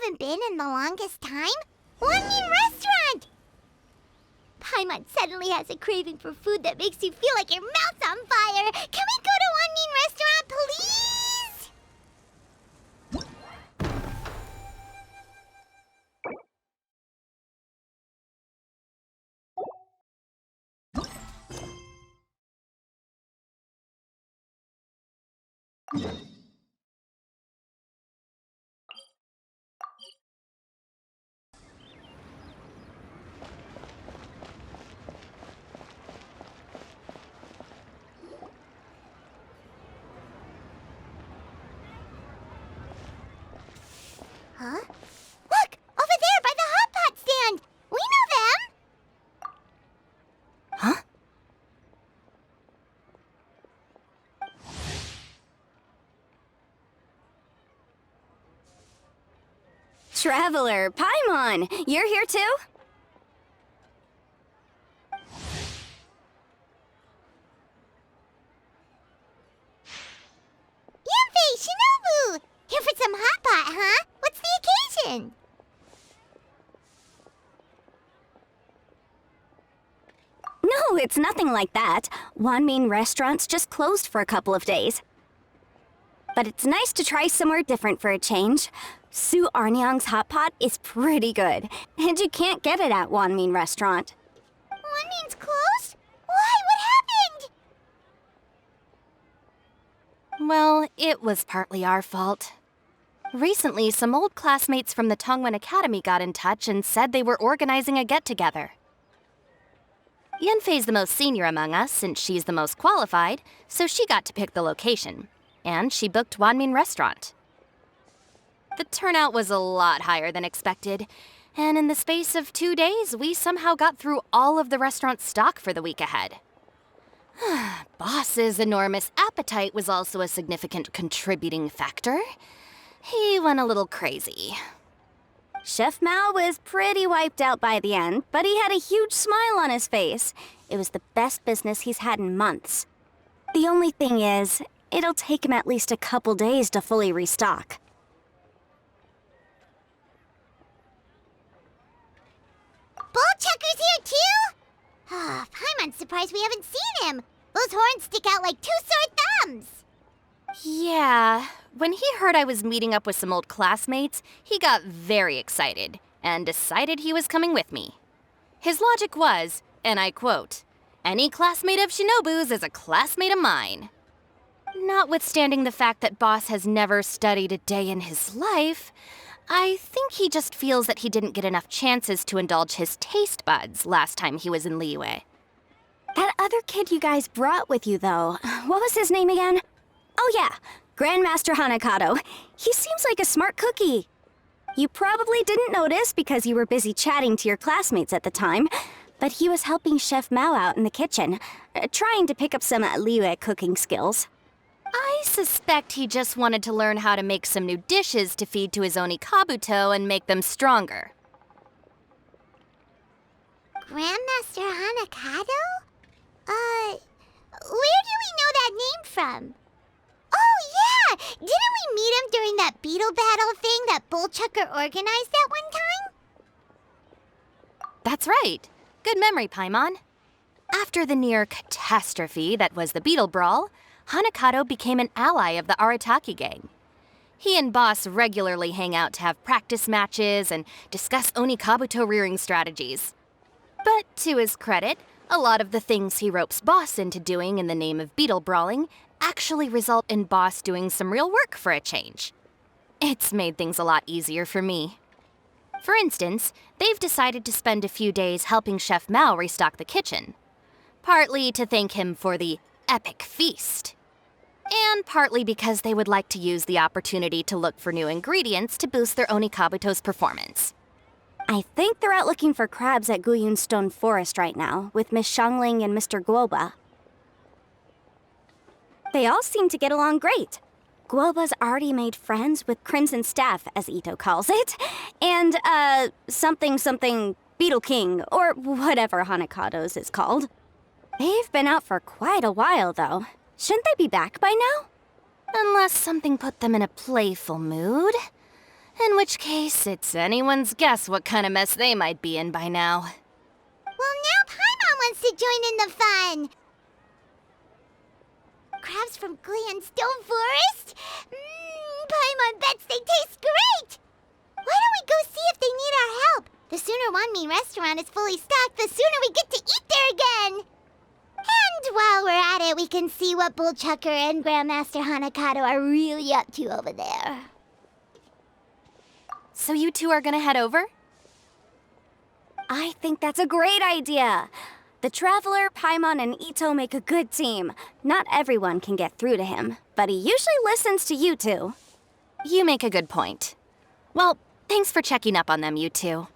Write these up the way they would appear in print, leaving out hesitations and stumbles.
haven't been in the longest time? One Mean Restaurant! Paimon suddenly has a craving for food that makes you feel like your mouth's on fire. Can we go to One Mean Restaurant, please? Huh? Look! Over there by the hot pot stand! We know them! Huh? Traveler, Paimon! You're here too? Yanfei, Shinobu! Here for some hot pot, huh? What's the occasion? No, it's nothing like that. Wanmin Restaurant's just closed for a couple of days. But it's nice to try somewhere different for a change. Su Arnyang's hot pot is pretty good, and you can't get it at Wanmin Restaurant. Wanmin's closed? Why? What happened? Well, it was partly our fault. Recently, some old classmates from the Tongwen Academy got in touch and said they were organizing a get-together. Yanfei's the most senior among us, since she's the most qualified, so she got to pick the location. And she booked Wanmin Restaurant. The turnout was a lot higher than expected, and in the space of 2 days, we somehow got through all of the restaurant's stock for the week ahead. Boss's enormous appetite was also a significant contributing factor. He went a little crazy. Chef Mao was pretty wiped out by the end, but he had a huge smile on his face. It was the best business he's had in months. The only thing is, it'll take him at least a couple days to fully restock. Bullchucker's here too? Ah, Paimon's surprised we haven't seen him. Those horns stick out like two sore thumbs. Yeah, when he heard I was meeting up with some old classmates, he got very excited and decided he was coming with me. His logic was, and I quote, "Any classmate of Shinobu's is a classmate of mine." Notwithstanding the fact that Boss has never studied a day in his life, I think he just feels that he didn't get enough chances to indulge his taste buds last time he was in Liyue. That other kid you guys brought with you, though, what was his name again? Oh yeah, Grandmaster Hanakato. He seems like a smart cookie. You probably didn't notice because you were busy chatting to your classmates at the time, but he was helping Chef Mao out in the kitchen, trying to pick up some Liyue cooking skills. I suspect he just wanted to learn how to make some new dishes to feed to his Oni Kabuto and make them stronger. Grandmaster Hanakato? Where do we know that name from? Oh, yeah! Didn't we meet him during that beetle battle thing that Bullchucker organized at one time? That's right. Good memory, Paimon. After the near catastrophe that was the beetle brawl, Hanakato became an ally of the Arataki gang. He and Boss regularly hang out to have practice matches and discuss Oni Kabuto rearing strategies. But to his credit, a lot of the things he ropes Boss into doing in the name of beetle brawling actually result in Boss doing some real work for a change. It's made things a lot easier for me. For instance, they've decided to spend a few days helping Chef Mao restock the kitchen. Partly to thank him for the epic feast. And partly because they would like to use the opportunity to look for new ingredients to boost their Oni Kabuto's performance. I think they're out looking for crabs at Guyun Stone Forest right now, with Miss Shangling and Mr. Guoba. They all seem to get along great. Guoba's already made friends with Crimson Staff, as Ito calls it, and, something Beetle King, or whatever Hanakato's is called. They've been out for quite a while, though. Shouldn't they be back by now? Unless something put them in a playful mood. In which case, it's anyone's guess what kind of mess they might be in by now. Well, now Paimon wants to join in the fun! Crabs from Glen Stone Forest? Paimon bets they taste great! Why don't we go see if they need our help? The sooner Wanmi restaurant is fully stocked, the sooner we get to eat there again! And while we're at it, we can see what Bullchucker and Grandmaster Hanakato are really up to over there. So you two are gonna head over? I think that's a great idea. The Traveler, Paimon, and Ito make a good team. Not everyone can get through to him, but he usually listens to you two. You make a good point. Well, thanks for checking up on them, you two.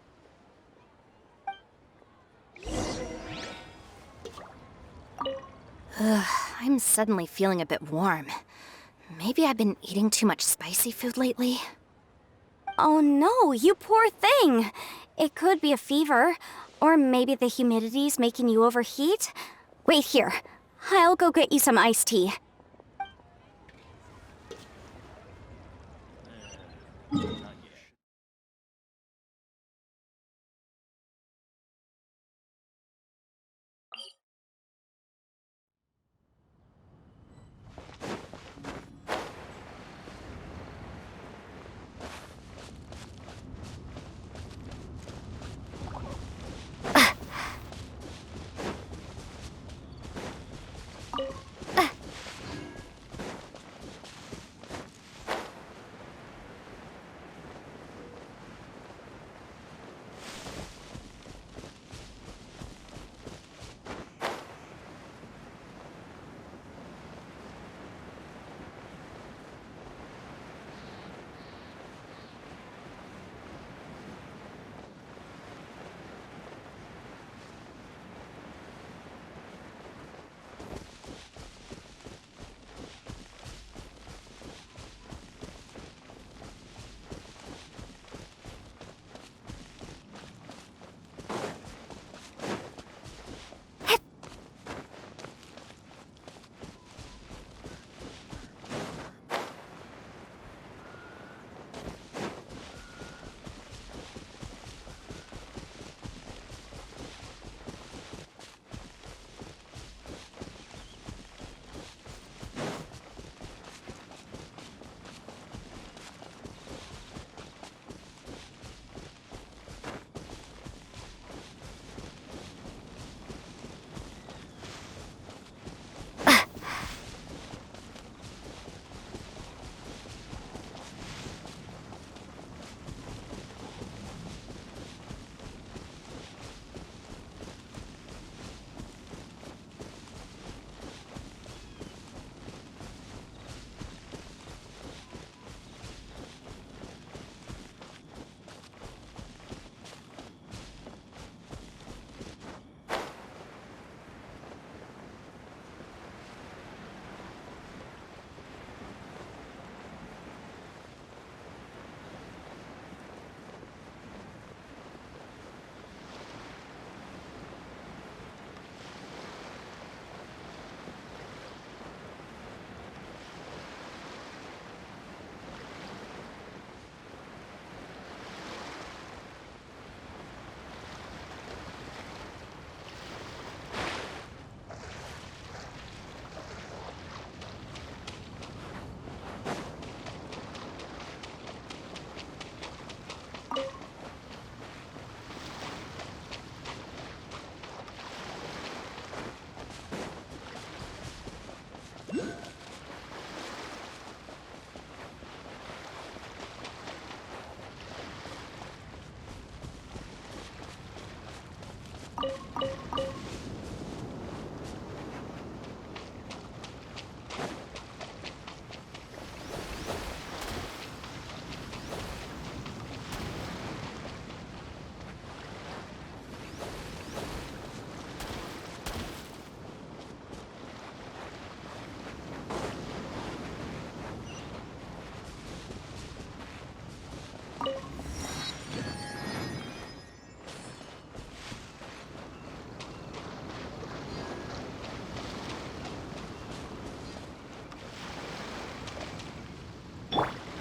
Ugh, I'm suddenly feeling a bit warm. Maybe I've been eating too much spicy food lately? Oh no, you poor thing! It could be a fever, or maybe the humidity's making you overheat. Wait here, I'll go get you some iced tea.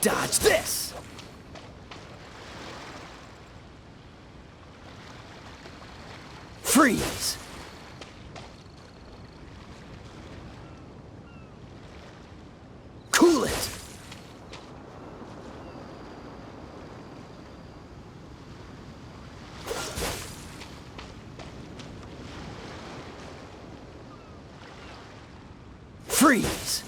Dodge this! Freeze! Cool it! Freeze!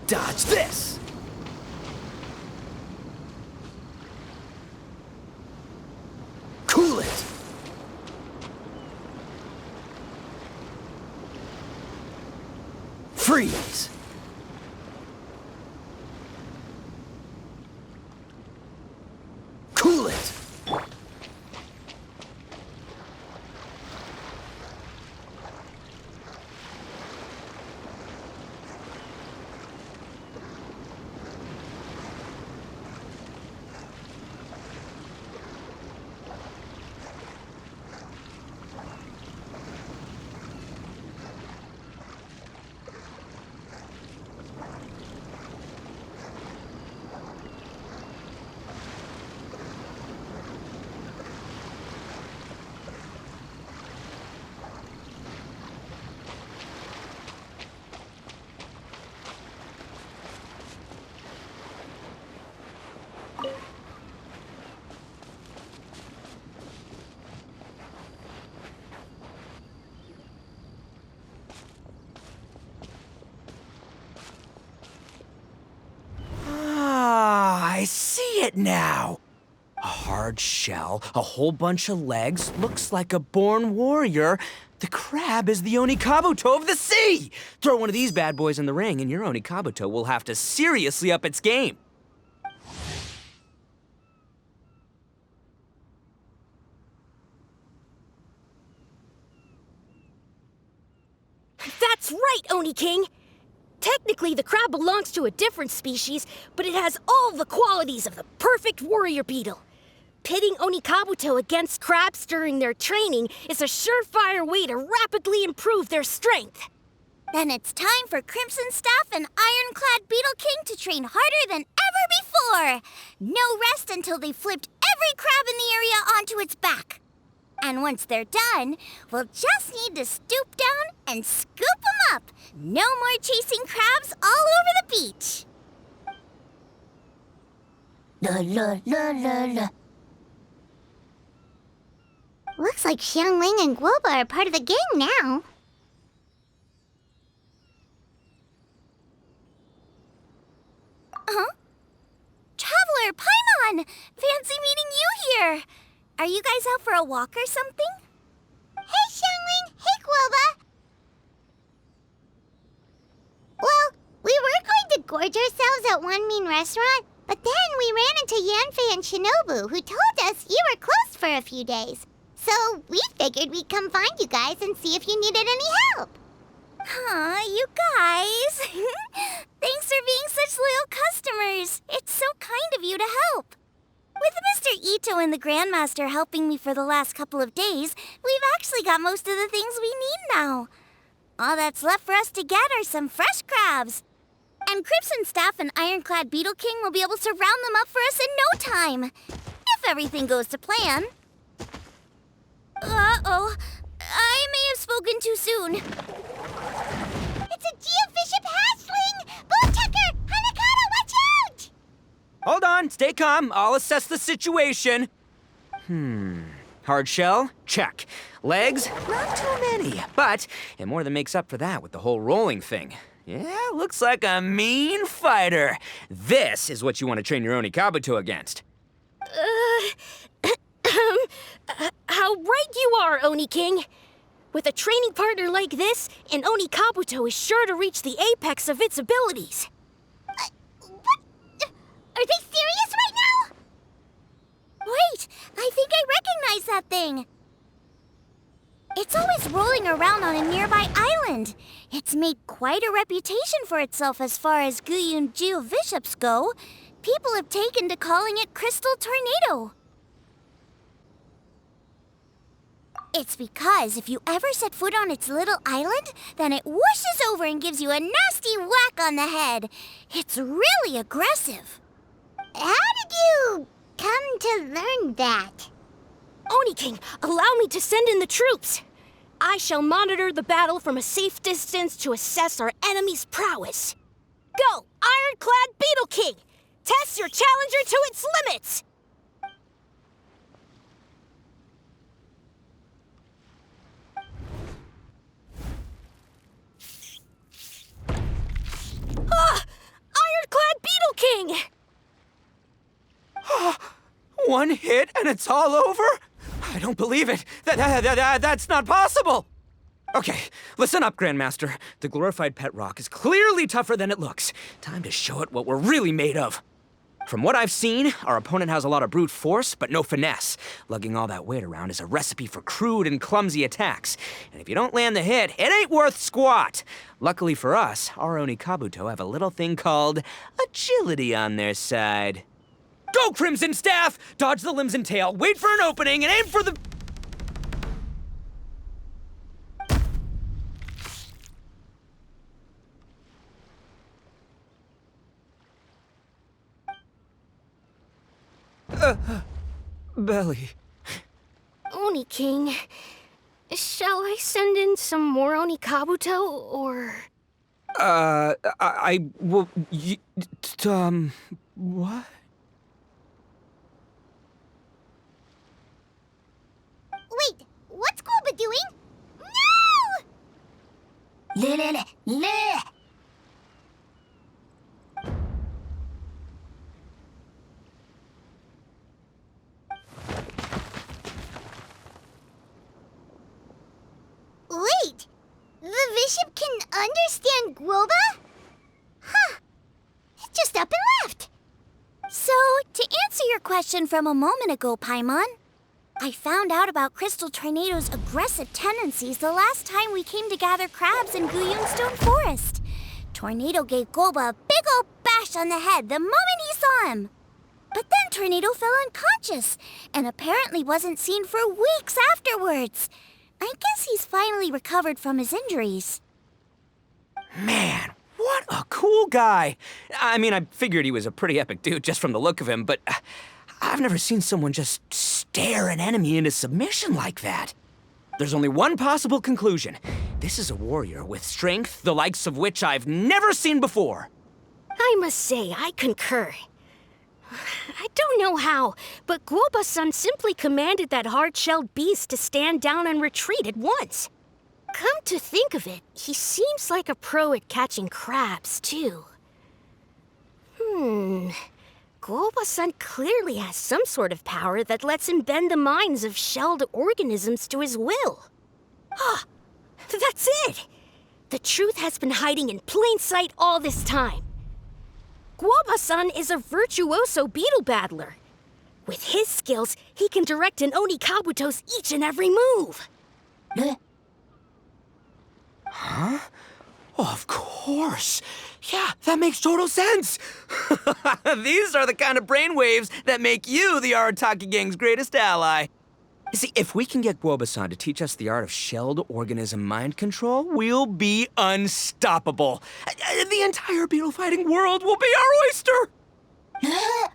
Dodge this! Cool it! Freeze! Cool it! I see it now. A hard shell, a whole bunch of legs, looks like a born warrior. The crab is the Onikabuto of the sea! Throw one of these bad boys in the ring and your Onikabuto will have to seriously up its game. That's right, Oni King! Technically, the crab belongs to a different species, but it has all the qualities of the perfect warrior beetle. Pitting Onikabuto against crabs during their training is a surefire way to rapidly improve their strength. Then it's time for Crimson Staff and Ironclad Beetle King to train harder than ever before. No rest until they've flipped every crab in the area onto its back. And once they're done, we'll just need to stoop down and scoop them up. No more chasing crabs all over the beach. La la la la la. Looks like Xiangling and Guoba are part of the gang now. Huh? Traveler, Paimon! Fancy meeting you here! Are you guys out for a walk or something? Hey, Xiangling! Hey, Guoba! Well, we were going to gorge ourselves at one mean restaurant, but then we ran into Yanfei and Shinobu, who told us you were closed for a few days. So we figured we'd come find you guys and see if you needed any help. Aw, you guys. Thanks for being such loyal customers. It's so kind of you to help. With Mr. Ito and the Grandmaster helping me for the last couple of days, we've actually got most of the things we need now. All that's left for us to get are some fresh crabs. And Crimson Staff and Ironclad Beetle King will be able to round them up for us in no time. If everything goes to plan. Uh-oh. I may have spoken too soon. It's a geobishop hatchling! Boomtucker! Hanakata, watch out! Hold on, stay calm. I'll assess the situation. Hard shell? Check. Legs? Not too many, but it more than makes up for that with the whole rolling thing. Yeah, looks like a mean fighter. This is what you want to train your Onikabuto against. How right you are, Oni King! With a training partner like this, an Onikabuto is sure to reach the apex of its abilities. What? Are they serious right now? Wait, I think I recognize that thing. It's always rolling around on a nearby island. It's made quite a reputation for itself as far as Guyun geobishops go. People have taken to calling it Crystal Tornado. It's because if you ever set foot on its little island, then it whooshes over and gives you a nasty whack on the head. It's really aggressive. How did you come to learn that? Oni King, allow me to send in the troops. I shall monitor the battle from a safe distance to assess our enemy's prowess. Go, Ironclad Beetle King! Test your challenger to its limits! Ah! Ironclad Beetle King! One hit and it's all over? I don't believe it. That's not possible. Okay, listen up, Grandmaster. The glorified pet rock is clearly tougher than it looks. Time to show it what we're really made of. From what I've seen, our opponent has a lot of brute force, but no finesse. Lugging all that weight around is a recipe for crude and clumsy attacks. And if you don't land the hit, it ain't worth squat. Luckily for us, our Oni Kabuto have a little thing called agility on their side. Go, Crimson Staff! Dodge the limbs and tail, wait for an opening, and aim for the... belly. Oni King, shall I send in some more Oni Kabuto, or... I will... what? Wait, what's Goomba doing? No! Wait, the bishop can understand Guoba? Huh, it just up and left. So, to answer your question from a moment ago, Paimon, I found out about Crystal Tornado's aggressive tendencies the last time we came to gather crabs in Guyun Stone Forest. Tornado gave Goba a big old bash on the head the moment he saw him. But then Tornado fell unconscious and apparently wasn't seen for weeks afterwards. I guess he's finally recovered from his injuries. Man, what a cool guy. I mean, I figured he was a pretty epic dude just from the look of him, but I've never seen someone just stare an enemy into submission like that. There's only one possible conclusion. This is a warrior with strength, the likes of which I've never seen before. I must say, I concur. I don't know how, but Guoba-san simply commanded that hard-shelled beast to stand down and retreat at once. Come to think of it, he seems like a pro at catching crabs, too. Guoba-san clearly has some sort of power that lets him bend the minds of shelled organisms to his will. Ah, that's it! The truth has been hiding in plain sight all this time. Guoba-san is a virtuoso beetle battler. With his skills, he can direct an Oni Kabuto's each and every move. Huh? Oh, of course. Yeah, that makes total sense. These are the kind of brainwaves that make you the Arataki gang's greatest ally. You see, if we can get Guoba-san to teach us the art of shelled organism mind control, we'll be unstoppable. The entire beetle fighting world will be our oyster. Can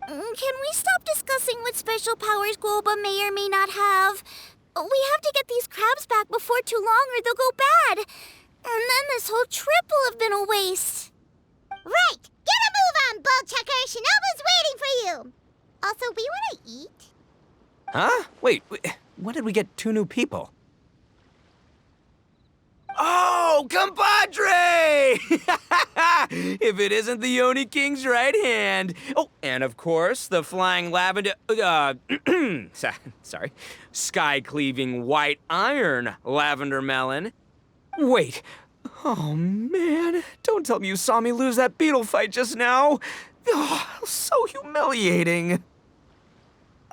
we stop discussing what special powers Guoba may or may not have? We have to get these crabs back before too long or they'll go bad. And then this whole trip will have been a waste. Right! Get a move on, Bullchucker! Shinobu's waiting for you! Also, we want to eat? Huh? Wait, when did we get 2 new people? Oh, compadre! If it isn't the Oni King's right hand. Oh, and of course, the flying lavender... sorry. Sky-cleaving white iron lavender melon. Wait. Oh, man. Don't tell me you saw me lose that beetle fight just now. Oh, so humiliating.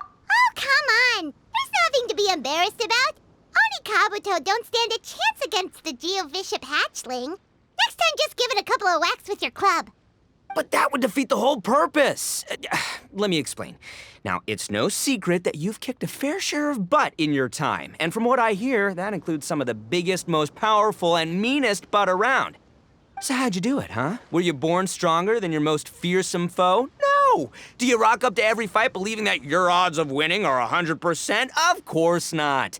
Oh, come on! There's nothing to be embarrassed about. Oni Kabuto don't stand a chance against the Geo-Bishop hatchling. Next time, just give it a couple of whacks with your club. But that would defeat the whole purpose. Let me explain. Now, it's no secret that you've kicked a fair share of butt in your time, and from what I hear, that includes some of the biggest, most powerful, and meanest butt around. So how'd you do it, huh? Were you born stronger than your most fearsome foe? No! Do you rock up to every fight believing that your odds of winning are 100%? Of course not.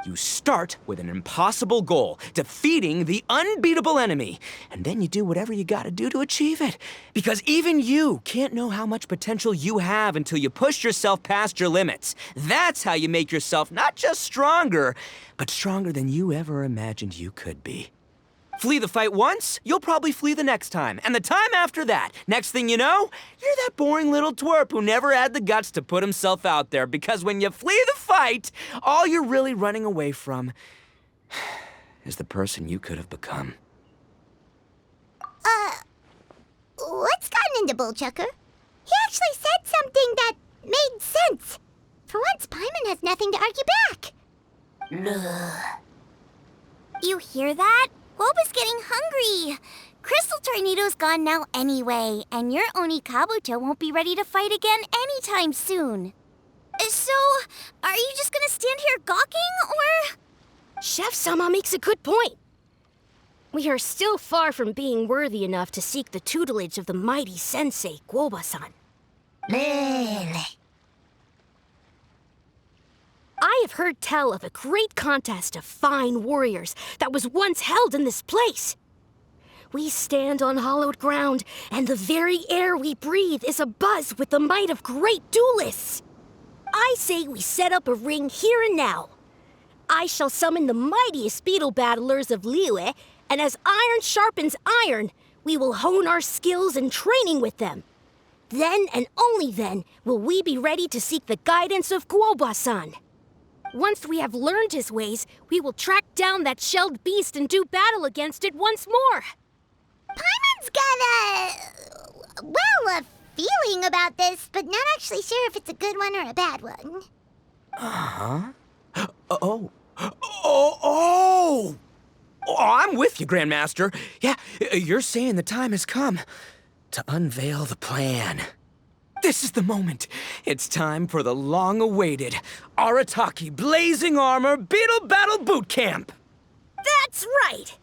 You start with an impossible goal, defeating the unbeatable enemy, and then you do whatever you gotta do to achieve it. Because even you can't know how much potential you have until you push yourself past your limits. That's how you make yourself not just stronger, but stronger than you ever imagined you could be. Flee the fight once, you'll probably flee the next time, and the time after that. Next thing you know, you're that boring little twerp who never had the guts to put himself out there, because when you flee the fight, all you're really running away from is the person you could have become. What's gotten into Bullchucker? He actually said something that made sense. For once, Paimon has nothing to argue back. You hear that? Woba's getting hungry. Crystal Tornado's gone now anyway, and your Oni Kabuto won't be ready to fight again anytime soon. So, are you just gonna stand here gawking, or...? Chef-sama makes a good point. We are still far from being worthy enough to seek the tutelage of the mighty sensei, Guoba-san. I have heard tell of a great contest of fine warriors that was once held in this place. We stand on hallowed ground, and the very air we breathe is abuzz with the might of great duelists. I say we set up a ring here and now. I shall summon the mightiest beetle battlers of Liyue, and as iron sharpens iron, we will hone our skills and training with them. Then and only then will we be ready to seek the guidance of Guoba-san. Once we have learned his ways, we will track down that shelled beast and do battle against it once more. Paimon's got a feeling about this, but not actually sure if it's a good one or a bad one. Oh, I'm with you, Grandmaster. Yeah, you're saying the time has come to unveil the plan. This is the moment. It's time for the long-awaited Arataki Blazing Armor Beetle Battle Boot Camp. That's right!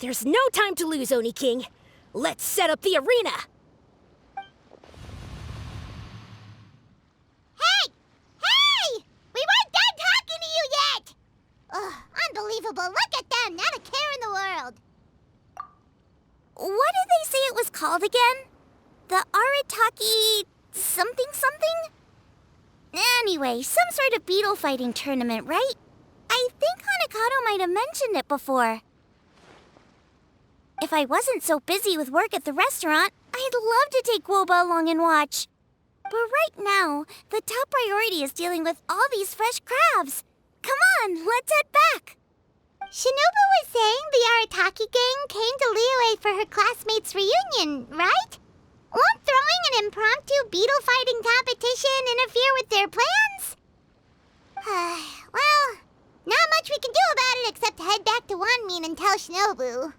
There's no time to lose, Oni King. Let's set up the arena. Hey! Hey! We weren't done talking to you yet! Ugh, unbelievable. Look at them, not a care in the world. What did they say it was called again? The Arataki... something? Anyway, some sort of beetle fighting tournament, right? I think Hanakato might have mentioned it before. If I wasn't so busy with work at the restaurant, I'd love to take Woba along and watch. But right now, the top priority is dealing with all these fresh crabs. Come on, let's head back. Shinobu was saying the Arataki gang came to Liyue for her classmates' reunion, right? Won't throwing an impromptu beetle fighting competition interfere with their plans? Well, not much we can do about it except head back to Wanmin and tell Shinobu.